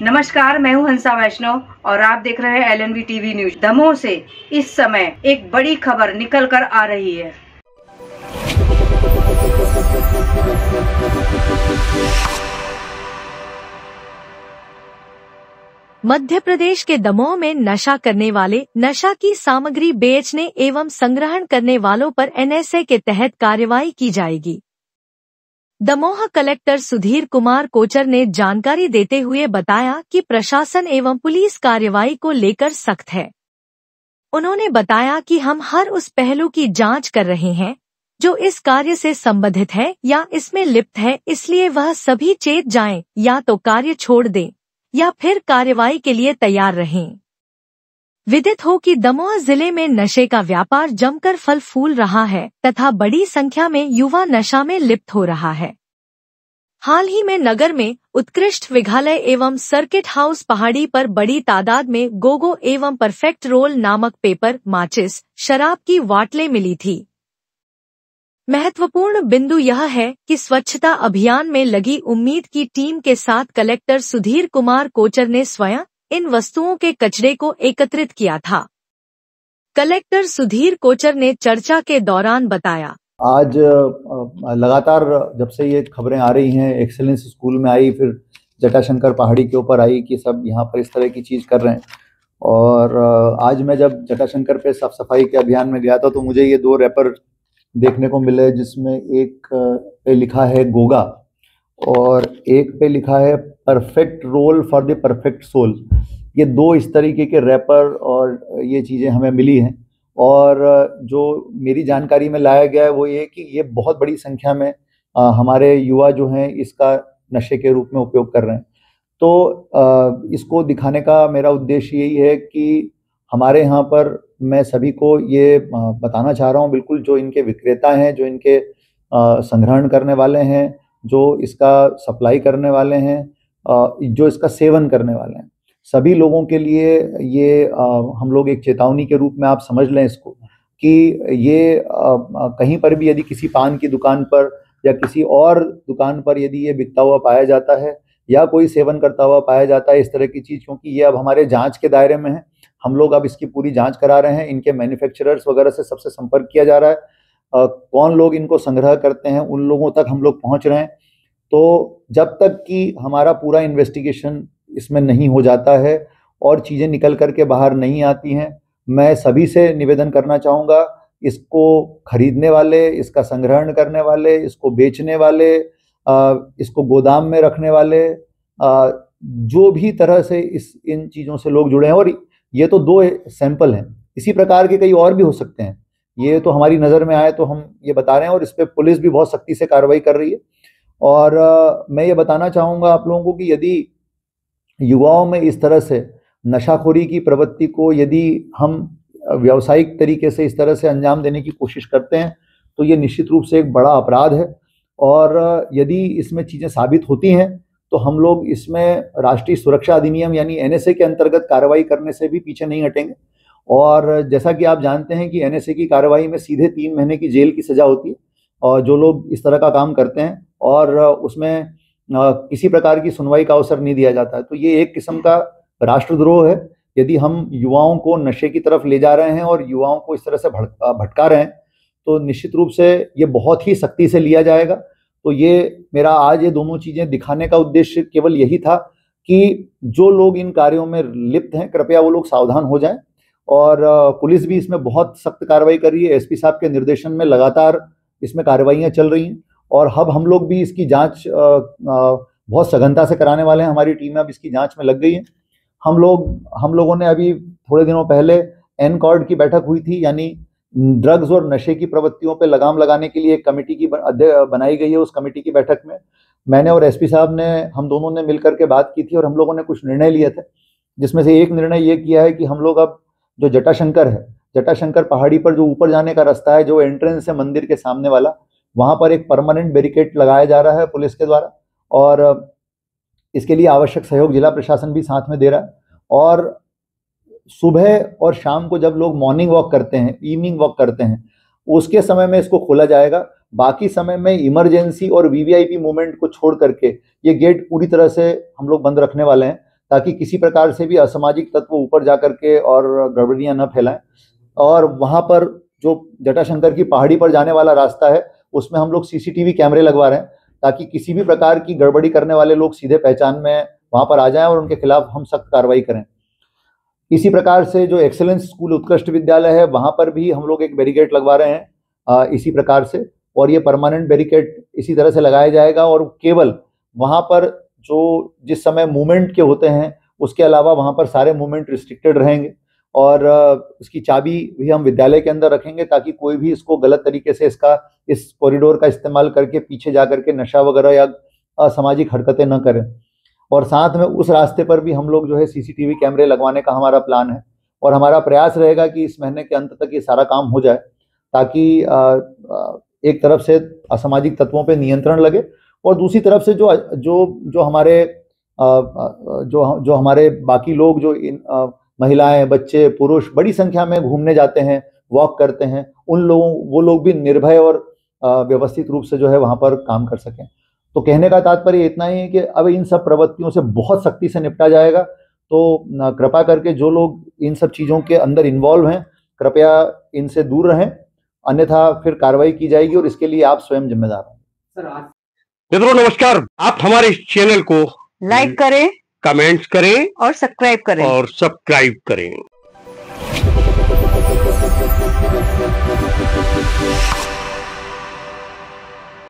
नमस्कार, मैं हूं हंसा वैष्णव और आप देख रहे हैं LNV टीवी न्यूज। दमोह से इस समय एक बड़ी खबर निकल कर आ रही है। मध्य प्रदेश के दमोह में नशा करने वाले, नशा की सामग्री बेचने एवं संग्रहण करने वालों पर NSA के तहत कार्रवाई की जाएगी। दमोह कलेक्टर सुधीर कुमार कोचर ने जानकारी देते हुए बताया कि प्रशासन एवं पुलिस कार्रवाई को लेकर सख्त है। उन्होंने बताया कि हम हर उस पहलू की जांच कर रहे हैं जो इस कार्य से संबंधित है या इसमें लिप्त है, इसलिए वह सभी चेत जाएं, या तो कार्य छोड़ दें या फिर कार्रवाई के लिए तैयार रहें। विदित हो कि दमोह जिले में नशे का व्यापार जमकर फल फूल रहा है तथा बड़ी संख्या में युवा नशा में लिप्त हो रहा है। हाल ही में नगर में उत्कृष्ट विद्यालय एवं सर्किट हाउस पहाड़ी पर बड़ी तादाद में गोगो एवं परफेक्ट रोल नामक पेपर, माचिस, शराब की वाटलें मिली थी। महत्वपूर्ण बिंदु यह है कि स्वच्छता अभियान में लगी उम्मीद की टीम के साथ कलेक्टर सुधीर कुमार कोचर ने स्वयं इन वस्तुओं के कचरे को एकत्रित किया था। कलेक्टर सुधीर कोचर ने चर्चा के दौरान बताया, आज लगातार जब से ये खबरें आ रही हैं, एक्सेलेंस स्कूल में आई, फिर जटाशंकर पहाड़ी के ऊपर आई कि सब यहाँ पर इस तरह की चीज़ कर रहे हैं, और आज मैं जब जटाशंकर पे साफ सफाई के अभियान में गया था तो मुझे ये 2 रैपर देखने को मिले, जिसमें एक पे लिखा है गोगा और एक पे लिखा है perfect role for the perfect soul. ये 2 इस तरीके के रैपर और ये चीज़ें हमें मिली हैं, और जो मेरी जानकारी में लाया गया है वो ये कि ये बहुत बड़ी संख्या में हमारे युवा जो हैं इसका नशे के रूप में उपयोग कर रहे हैं। तो इसको दिखाने का मेरा उद्देश्य यही है कि हमारे यहाँ पर मैं सभी को ये बताना चाह रहा हूँ, बिल्कुल जो इनके विक्रेता हैं, जो इनके संग्रहण करने वाले हैं, जो इसका सप्लाई करने वाले हैं, जो इसका सेवन करने वाले हैं, सभी लोगों के लिए ये हम लोग एक चेतावनी के रूप में आप समझ लें इसको, कि ये कहीं पर भी यदि किसी पान की दुकान पर या किसी और दुकान पर यदि ये बिकता हुआ पाया जाता है या कोई सेवन करता हुआ पाया जाता है इस तरह की चीज़, क्योंकि ये अब हमारे जांच के दायरे में है, हम लोग अब इसकी पूरी जांच करा रहे हैं, इनके मैन्युफैक्चरर्स वगैरह से सबसे संपर्क किया जा रहा है, कौन लोग इनको संग्रह करते हैं उन लोगों तक हम लोग पहुँच रहे हैं। तो जब तक कि हमारा पूरा इन्वेस्टिगेशन इसमें नहीं हो जाता है और चीज़ें निकल करके बाहर नहीं आती हैं, मैं सभी से निवेदन करना चाहूँगा, इसको खरीदने वाले, इसका संग्रहण करने वाले, इसको बेचने वाले, इसको गोदाम में रखने वाले, जो भी तरह से इन चीज़ों से लोग जुड़े हैं, और ये तो 2 सैंपल हैं, इसी प्रकार के कई और भी हो सकते हैं, ये तो हमारी नज़र में आए तो हम ये बता रहे हैं, और इस पर पुलिस भी बहुत सख्ती से कार्रवाई कर रही है। और मैं ये बताना चाहूँगा आप लोगों को कि यदि युवाओं में इस तरह से नशाखोरी की प्रवृत्ति को यदि हम व्यावसायिक तरीके से इस तरह से अंजाम देने की कोशिश करते हैं तो ये निश्चित रूप से एक बड़ा अपराध है, और यदि इसमें चीज़ें साबित होती हैं तो हम लोग इसमें राष्ट्रीय सुरक्षा अधिनियम यानी NSA के अंतर्गत कार्रवाई करने से भी पीछे नहीं हटेंगे। और जैसा कि आप जानते हैं कि NSA की कार्रवाई में सीधे 3 महीने की जेल की सज़ा होती है, और जो लोग इस तरह का काम करते हैं, और उसमें किसी प्रकार की सुनवाई का अवसर नहीं दिया जाता है। तो ये एक किस्म का राष्ट्रद्रोह है यदि हम युवाओं को नशे की तरफ ले जा रहे हैं और युवाओं को इस तरह से भटका रहे हैं, तो निश्चित रूप से ये बहुत ही सख्ती से लिया जाएगा। तो ये मेरा आज ये दोनों चीज़ें दिखाने का उद्देश्य केवल यही था कि जो लोग इन कार्यों में लिप्त हैं कृपया वो लोग सावधान हो जाएं, और पुलिस भी इसमें बहुत सख्त कार्रवाई कर रही है। SP साहब के निर्देशन में लगातार इसमें कार्रवाइयाँ चल रही हैं, और अब हम लोग भी इसकी जांच बहुत सघनता से कराने वाले हैं। हमारी टीम अब इसकी जांच में लग गई है। हम लोगों ने अभी थोड़े दिनों पहले NCORD की बैठक हुई थी, यानी ड्रग्स और नशे की प्रवृत्तियों पे लगाम लगाने के लिए एक कमेटी की बनाई गई है। उस कमेटी की बैठक में मैंने और SP साहब ने, हम दोनों ने मिलकर के बात की थी, और हम लोगों ने कुछ निर्णय लिए थे, जिसमें से एक निर्णय ये किया है कि हम लोग अब जो जटाशंकर है, जटाशंकर पहाड़ी पर जो ऊपर जाने का रास्ता है, जो एंट्रेंस है मंदिर के सामने वाला, वहाँ पर एक परमानेंट बैरिकेड लगाया जा रहा है पुलिस के द्वारा, और इसके लिए आवश्यक सहयोग जिला प्रशासन भी साथ में दे रहा है। और सुबह और शाम को जब लोग मॉर्निंग वॉक करते हैं, इवनिंग वॉक करते हैं, उसके समय में इसको खोला जाएगा। बाकी समय में इमरजेंसी और वीवीआईपी मूवमेंट को छोड़ करके ये गेट पूरी तरह से हम लोग बंद रखने वाले हैं, ताकि किसी प्रकार से भी असामाजिक तत्व ऊपर जा करके और गड़बड़ियां न फैलाएं। और वहां पर जो जटाशंकर की पहाड़ी पर जाने वाला रास्ता है उसमें हम लोग सीसीटीवी कैमरे लगवा रहे हैं, ताकि किसी भी प्रकार की गड़बड़ी करने वाले लोग सीधे पहचान में वहां पर आ जाएं और उनके खिलाफ हम सख्त कार्रवाई करें। इसी प्रकार से जो एक्सेलेंस स्कूल उत्कृष्ट विद्यालय है वहां पर भी हम लोग एक बैरिकेड लगवा रहे हैं इसी प्रकार से, और ये परमानेंट बैरिकेड इसी तरह से लगाया जाएगा। और केवल वहां पर जो जिस समय मूवमेंट के होते हैं उसके अलावा वहां पर सारे मूवमेंट रिस्ट्रिक्टेड रहेंगे, और इसकी चाबी भी हम विद्यालय के अंदर रखेंगे ताकि कोई भी इसको गलत तरीके से इस कॉरिडोर का इस्तेमाल करके पीछे जा करके नशा वगैरह या असामाजिक हरकतें न करें। और साथ में उस रास्ते पर भी हम लोग जो है सीसीटीवी कैमरे लगवाने का हमारा प्लान है, और हमारा प्रयास रहेगा कि इस महीने के अंत तक ये सारा काम हो जाए, ताकि एक तरफ से असामाजिक तत्वों पे नियंत्रण लगे और दूसरी तरफ से जो हमारे बाकी लोग जो महिलाएं, बच्चे, पुरुष बड़ी संख्या में घूमने जाते हैं, वॉक करते हैं, वो लोग भी निर्भय और व्यवस्थित रूप से जो है वहां पर काम कर सकें। तो कहने का तात्पर्य इतना ही है कि अब इन सब प्रवृत्तियों से बहुत सख्ती से निपटा जाएगा। तो कृपा करके जो लोग इन सब चीज़ों के अंदर इन्वॉल्व हैं कृपया इनसे दूर रहें, अन्यथा फिर कार्रवाई की जाएगी और इसके लिए आप स्वयं जिम्मेदार हैं। मित्रों नमस्कार, आप हमारे इस चैनल को लाइक करें, कमेंट्स करें और सब्सक्राइब करें।